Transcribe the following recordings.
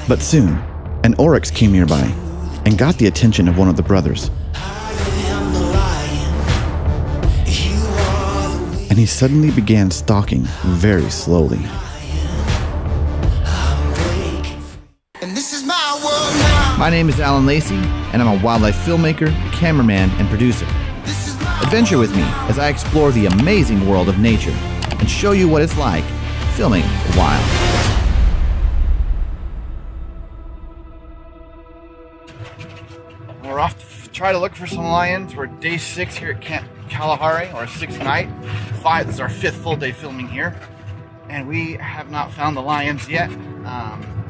But soon, an oryx came nearby and got the attention of one of the brothers. And he suddenly began stalking very slowly. My name is Alan Lacey, and I'm a wildlife filmmaker, cameraman, and producer. Adventure with me as I explore the amazing world of nature and show you what it's like filming wild. We're off to try to look for some lions. We're day 6 here at Camp Kalahari, or 6th night. This is our 5th full day filming here, and we have not found the lions yet.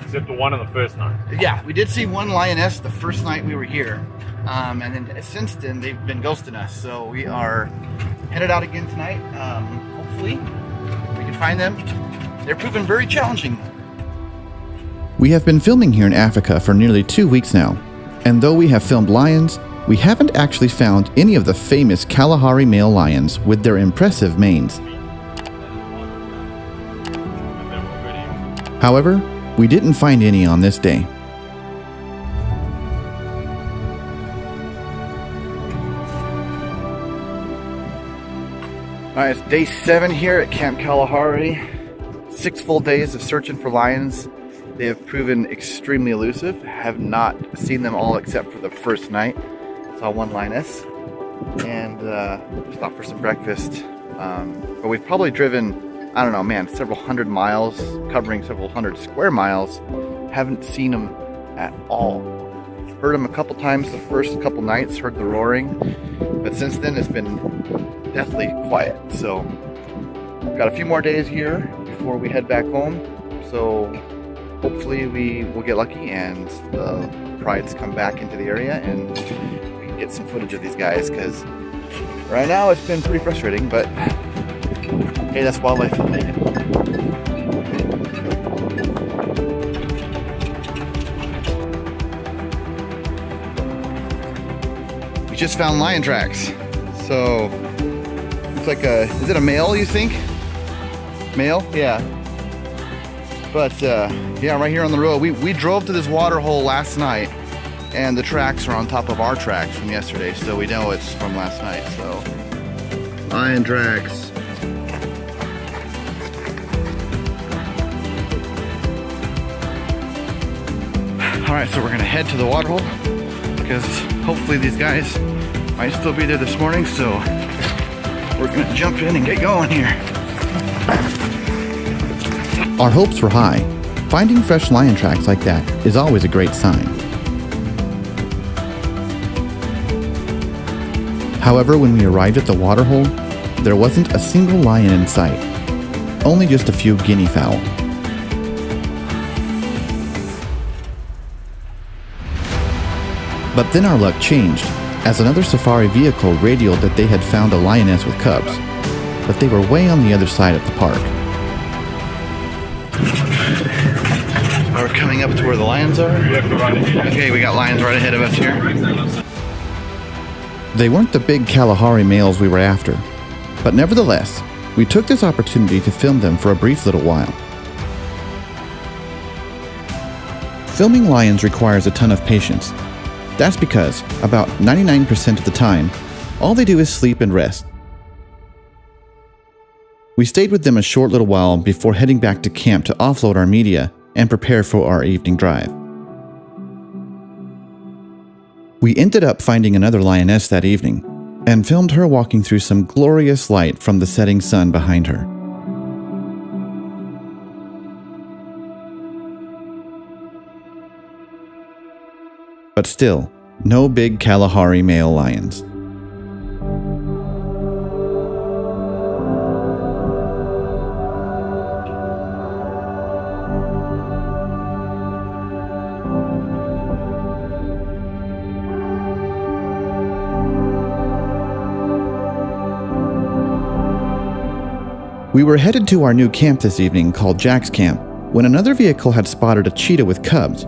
Except the one on the first night. Yeah, we did see one lioness the first night we were here, and then since then they've been ghosting us. So we are headed out again tonight. Hopefully we can find them. They're proving very challenging. We have been filming here in Africa for nearly 2 weeks now, and though we have filmed lions, we haven't actually found any of the famous Kalahari male lions with their impressive manes. However, we didn't find any on this day. Alright, it's day 7 here at Camp Kalahari. 6 full days of searching for lions. They have proven extremely elusive. Have not seen them all except for the first night. Saw one lioness and stopped for some breakfast. But we've probably driven, I don't know, man, several hundred miles, covering several hundred square miles. Haven't seen them at all. Heard them a couple times the first couple nights, heard the roaring, but since then it's been deathly quiet. So got a few more days here before we head back home. So hopefully we will get lucky and the prides come back into the area and we can get some footage of these guys, because right now it's been pretty frustrating, but hey, that's wildlife filmmaking. We just found lion tracks. So it's like a, is it a male, you think? Male? Yeah. But yeah, right here on the road. We drove to this water hole last night and the tracks are on top of our tracks from yesterday, so we know it's from last night. So lion tracks. Alright, so we're gonna head to the water hole because hopefully these guys might still be there this morning, so we're gonna jump in and get going here. Our hopes were high. Finding fresh lion tracks like that is always a great sign. However, when we arrived at the water hole, there wasn't a single lion in sight, only just a few guinea fowl. But then our luck changed, as another safari vehicle radioed that they had found a lioness with cubs, but they were way on the other side of the park. We're coming up to where the lions are. Okay, we got lions right ahead of us here. They weren't the big Kalahari males we were after, but nevertheless, we took this opportunity to film them for a brief little while. Filming lions requires a ton of patience. That's because, about 99% of the time, all they do is sleep and rest. We stayed with them a short little while before heading back to camp to offload our media and prepare for our evening drive. We ended up finding another lioness that evening, and filmed her walking through some glorious light from the setting sun behind her. But still, no big Kalahari male lions. We were headed to our new camp this evening called Jack's Camp when another vehicle had spotted a cheetah with cubs,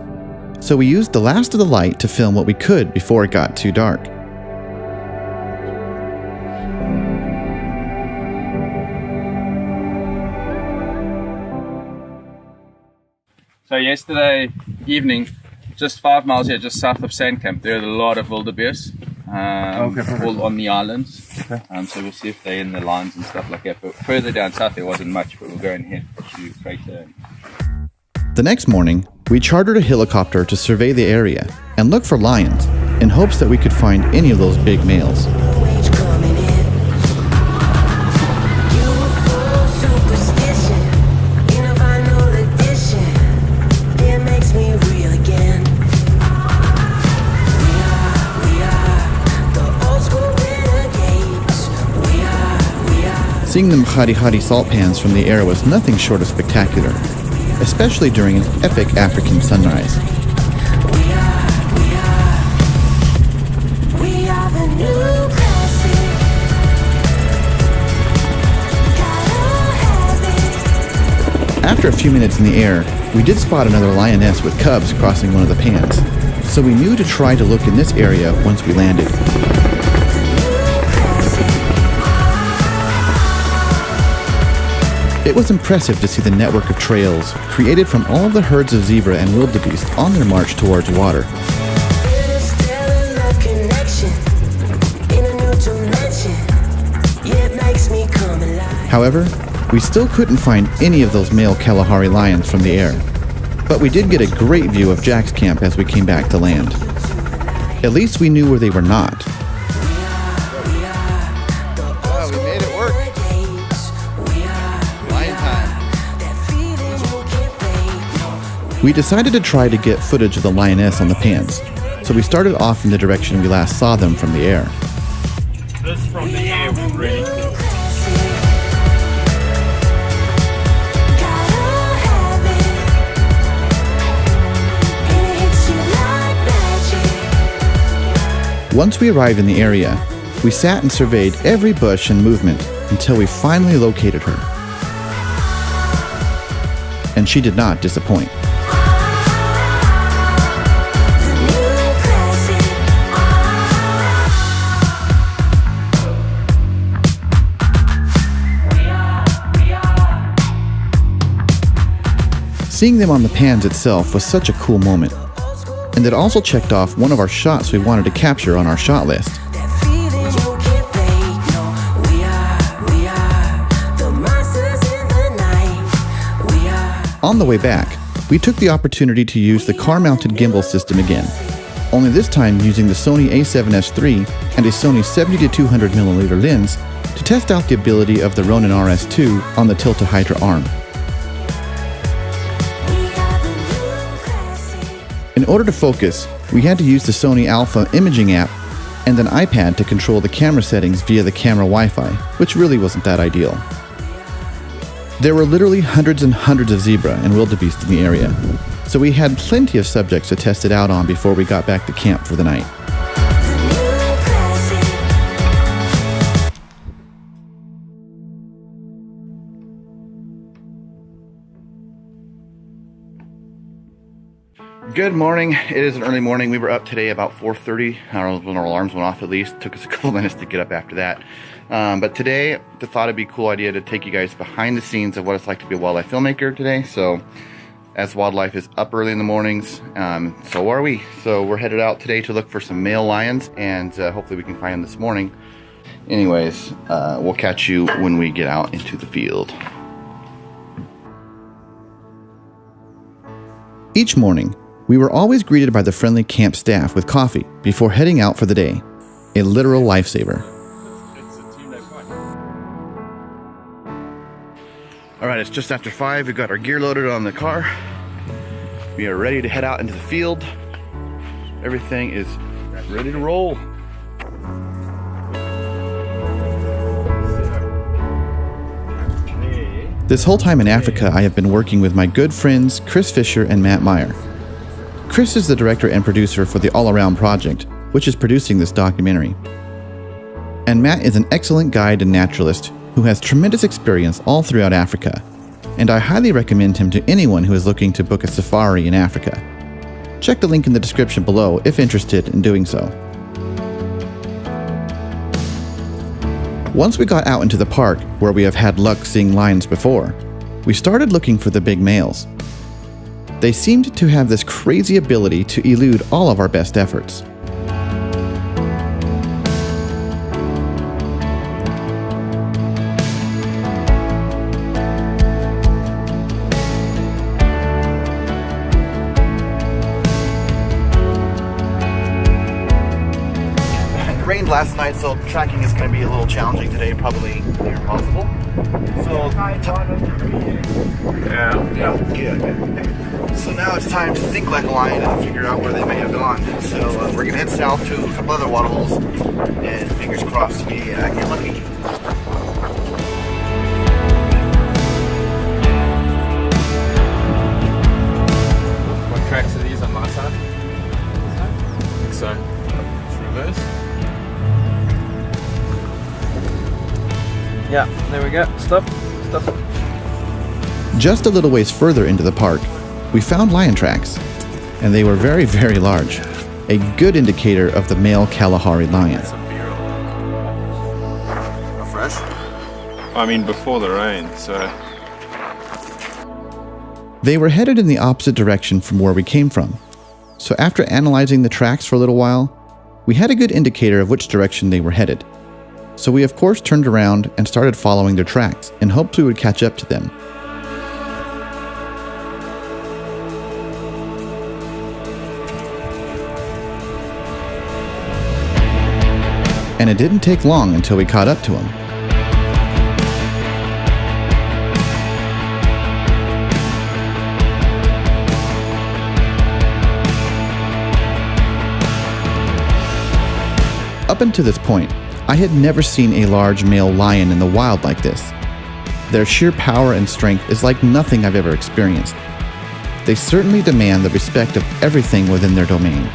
so we used the last of the light to film what we could before it got too dark. So yesterday evening, just 5 miles here, just south of Sandcamp, there are a lot of wildebeest, all on the islands. Okay. So we'll see if they're in the lines and stuff like that. But further down south there wasn't much, but we're going ahead to Crater. The next morning, we chartered a helicopter to survey the area and look for lions in hopes that we could find any of those big males. Seeing the Kalahari salt pans from the air was nothing short of spectacular, especially during an epic African sunrise. After a few minutes in the air, we did spot another lioness with cubs crossing one of the pans, so we knew to try to look in this area once we landed. It was impressive to see the network of trails created from all of the herds of zebra and wildebeest on their march towards water. However, we still couldn't find any of those male Kalahari lions from the air, but we did get a great view of Jack's camp as we came back to land. At least we knew where they were not. Oh, we made it work. Lion time. We decided to try to get footage of the lioness on the pans, so we started off in the direction we last saw them from the air. This from the air was really cool. Once we arrived in the area, we sat and surveyed every bush and movement until we finally located her. And she did not disappoint. Seeing them on the pans itself was such a cool moment. And it also checked off one of our shots we wanted to capture on our shot list. On the way back, we took the opportunity to use the car-mounted gimbal system again, only this time using the Sony a7S III and a Sony 70-200mm lens to test out the ability of the Ronin RS2 on the tilt-a-hydra arm. In order to focus, we had to use the Sony Alpha imaging app and an iPad to control the camera settings via the camera Wi-Fi, which really wasn't that ideal. There were literally hundreds and hundreds of zebra and wildebeest in the area, so we had plenty of subjects to test it out on before we got back to camp for the night. Good morning. It is an early morning. We were up today about 4:30. I don't know when our alarms went off at least. Took us a couple minutes to get up after that. But today, I thought it'd be a cool idea to take you guys behind the scenes of what it's like to be a wildlife filmmaker today. So, as wildlife is up early in the mornings, so are we. So we're headed out today to look for some male lions, and hopefully we can find them this morning. Anyways, we'll catch you when we get out into the field. Each morning, we were always greeted by the friendly camp staff with coffee before heading out for the day. A literal lifesaver. Alright, it's just after 5. We've got our gear loaded on the car. We are ready to head out into the field. Everything is ready to roll. This whole time in Africa, I have been working with my good friends Chris Fisher and Matt Meyer. Chris is the director and producer for the All Around Project, which is producing this documentary. And Matt is an excellent guide and naturalist who has tremendous experience all throughout Africa, and I highly recommend him to anyone who is looking to book a safari in Africa. Check the link in the description below if interested in doing so. Once we got out into the park, where we have had luck seeing lions before, we started looking for the big males. They seemed to have this crazy ability to elude all of our best efforts. Rained last night, so tracking is going to be a little challenging today, probably near impossible. So, so now it's time to think like a lion and figure out where they may have gone. So we're going to head south to a couple other water holes, and fingers crossed we get lucky. What tracks are these on my side? I think so. It's reverse. Yeah, there we go. Stop. Just a little ways further into the park, we found lion tracks, and they were very, very large, a good indicator of the male Kalahari lion. Fresh? I mean, before the rain, so. They were headed in the opposite direction from where we came from, so after analyzing the tracks for a little while, we had a good indicator of which direction they were headed. So we of course turned around and started following their tracks in hopes we would catch up to them. And it didn't take long until we caught up to them. Up until this point, I had never seen a large male lion in the wild like this. Their sheer power and strength is like nothing I've ever experienced. They certainly demand the respect of everything within their domain.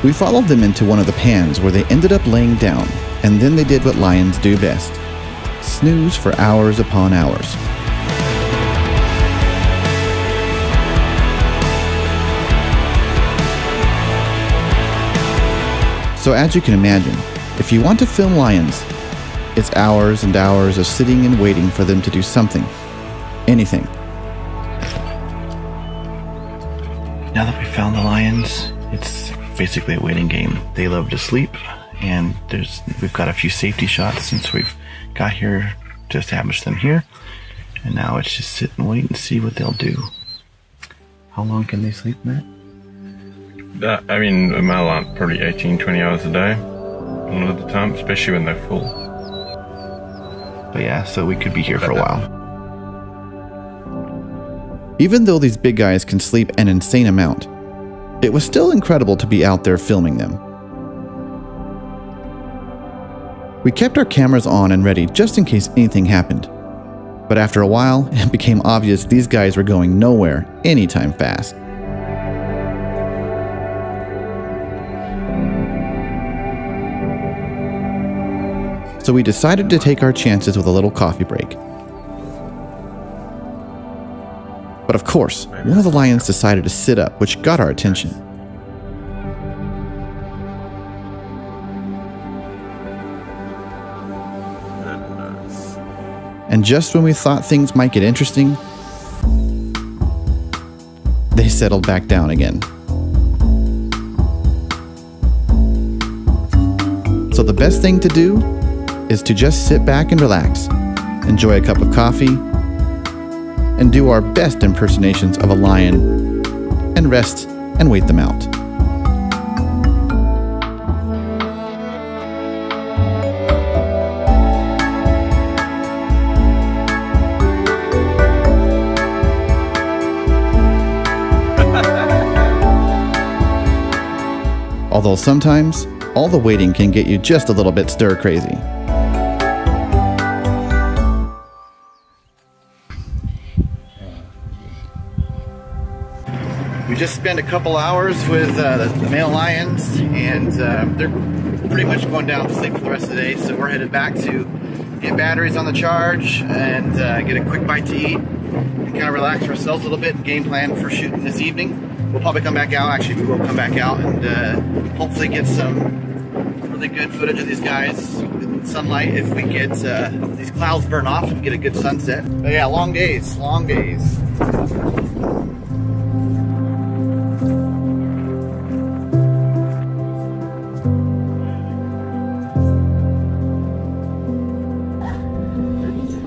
We followed them into one of the pans where they ended up laying down, and then they did what lions do best: snooze for hours upon hours. So as you can imagine, if you want to film lions, it's hours and hours of sitting and waiting for them to do something. Anything. Now that we found the lions, it's basically a waiting game. They love to sleep, and we've got a few safety shots since we've got here to establish them here, and now it's just sit and wait and see what they'll do. How long can they sleep, Matt? I mean, a male aren't probably 18-20 hours a day a lot of the time, especially when they're full. But yeah, so we could be here for a while. Even though these big guys can sleep an insane amount, it was still incredible to be out there filming them. We kept our cameras on and ready just in case anything happened. But after a while, it became obvious these guys were going nowhere anytime fast. So we decided to take our chances with a little coffee break. But of course, one of the lions decided to sit up, which got our attention. And just when we thought things might get interesting, they settled back down again. So the best thing to do is to just sit back and relax, enjoy a cup of coffee, and do our best impersonations of a lion, and rest and wait them out. Although sometimes, all the waiting can get you just a little bit stir-crazy. We just spent a couple hours with the male lions, and they're pretty much going down to sleep for the rest of the day. So we're headed back to get batteries on the charge and get a quick bite to eat and kind of relax ourselves a little bit and game plan for shooting this evening. We'll probably come back out. Actually, we will come back out and hopefully get some really good footage of these guys in sunlight if we get these clouds burn off and get a good sunset. But yeah, long days, long days.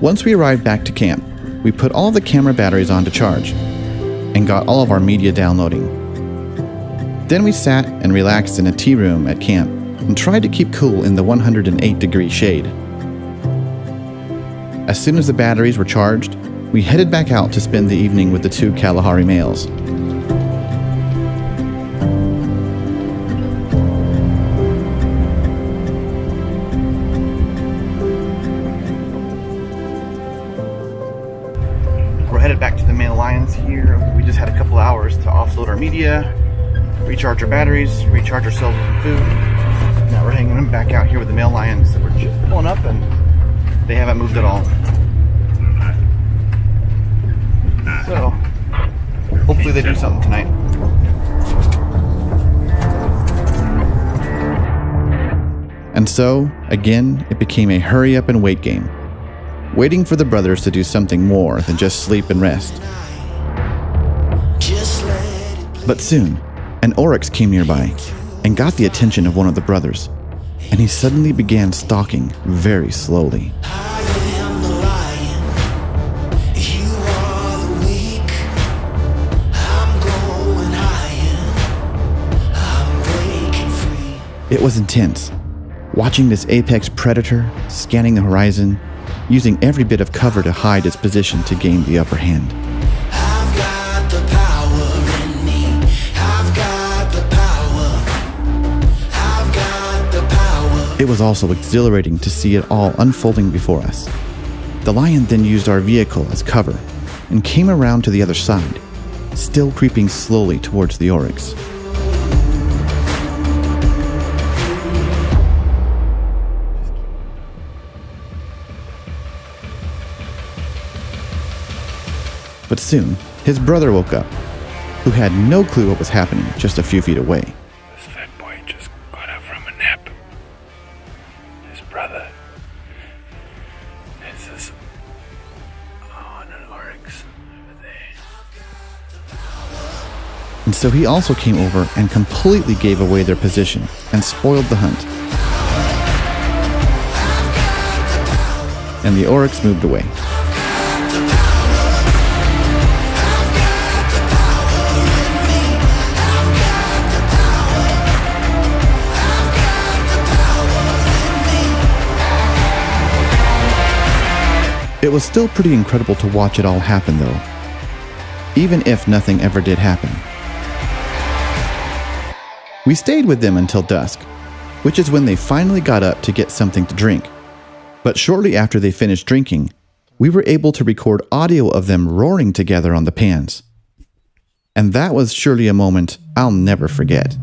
Once we arrived back to camp, we put all the camera batteries on to charge and got all of our media downloading. Then we sat and relaxed in a tea room at camp and tried to keep cool in the 108-degree shade. As soon as the batteries were charged, we headed back out to spend the evening with the 2 Kalahari males. We're headed back to the male lions here. We just had a couple hours to offload our media, recharge our batteries, recharge ourselves with some food. Now we're hanging them back out here with the male lions that we're just pulling up, and they haven't moved at all. So hopefully they do something tonight. And so, again, it became a hurry up and wait game, waiting for the brothers to do something more than just sleep and rest. But soon, an oryx came nearby and got the attention of one of the brothers, and he suddenly began stalking very slowly. It was intense, watching this apex predator scanning the horizon, using every bit of cover to hide its position to gain the upper hand. I've got the power in me. I've got the power. I've got the power. It was also exhilarating to see it all unfolding before us. The lion then used our vehicle as cover and came around to the other side, still creeping slowly towards the oryx. But soon, his brother woke up, who had no clue what was happening just a few feet away. This fat boy just got up from a nap. His brother. This is on an oryx over there. And so he also came over and completely gave away their position and spoiled the hunt. And the oryx moved away. It was still pretty incredible to watch it all happen though, even if nothing ever did happen. We stayed with them until dusk, which is when they finally got up to get something to drink. But shortly after they finished drinking, we were able to record audio of them roaring together on the pans. And that was surely a moment I'll never forget.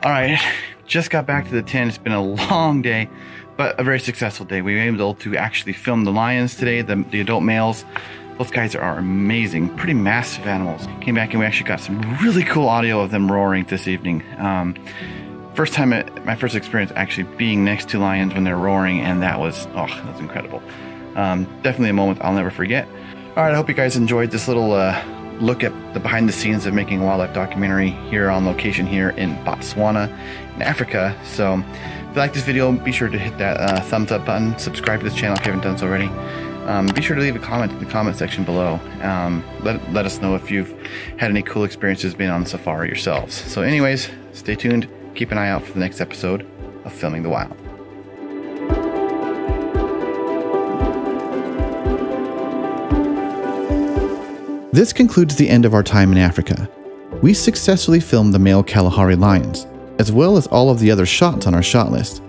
All right, just got back to the tent. It's been a long day, but a very successful day. We were able to actually film the lions today, the adult males. Those guys are amazing, pretty massive animals. Came back and we actually got some really cool audio of them roaring this evening. my first experience actually being next to lions when they're roaring, and that was incredible. Definitely a moment I'll never forget. All right, I hope you guys enjoyed this little look at the behind the scenes of making a wildlife documentary here on location here in Botswana in Africa. So if you like this video, be sure to hit that thumbs up button, subscribe to this channel if you haven't done so already. Be sure to leave a comment in the comment section below. Let us know if you've had any cool experiences being on safari yourselves. So anyways, stay tuned, keep an eye out for the next episode of Filming the Wild. This concludes the end of our time in Africa. We successfully filmed the male Kalahari lions, as well as all of the other shots on our shot list.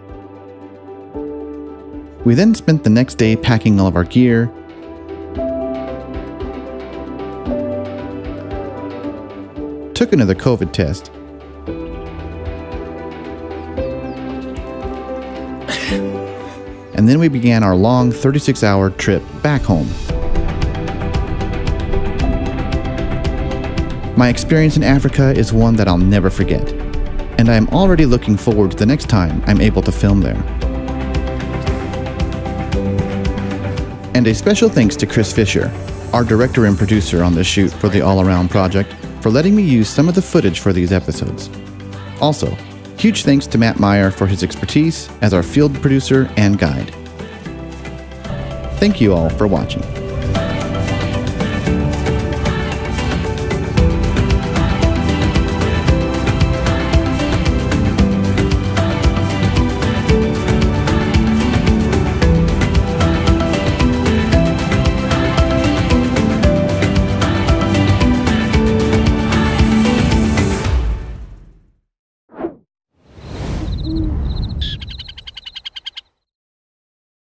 We then spent the next day packing all of our gear, took another COVID test, and then we began our long 36-hour trip back home. My experience in Africa is one that I'll never forget, and I am already looking forward to the next time I'm able to film there. And a special thanks to Chris Fisher, our director and producer on this shoot for the All Around project, for letting me use some of the footage for these episodes. Also, huge thanks to Matt Meyer for his expertise as our field producer and guide. Thank you all for watching.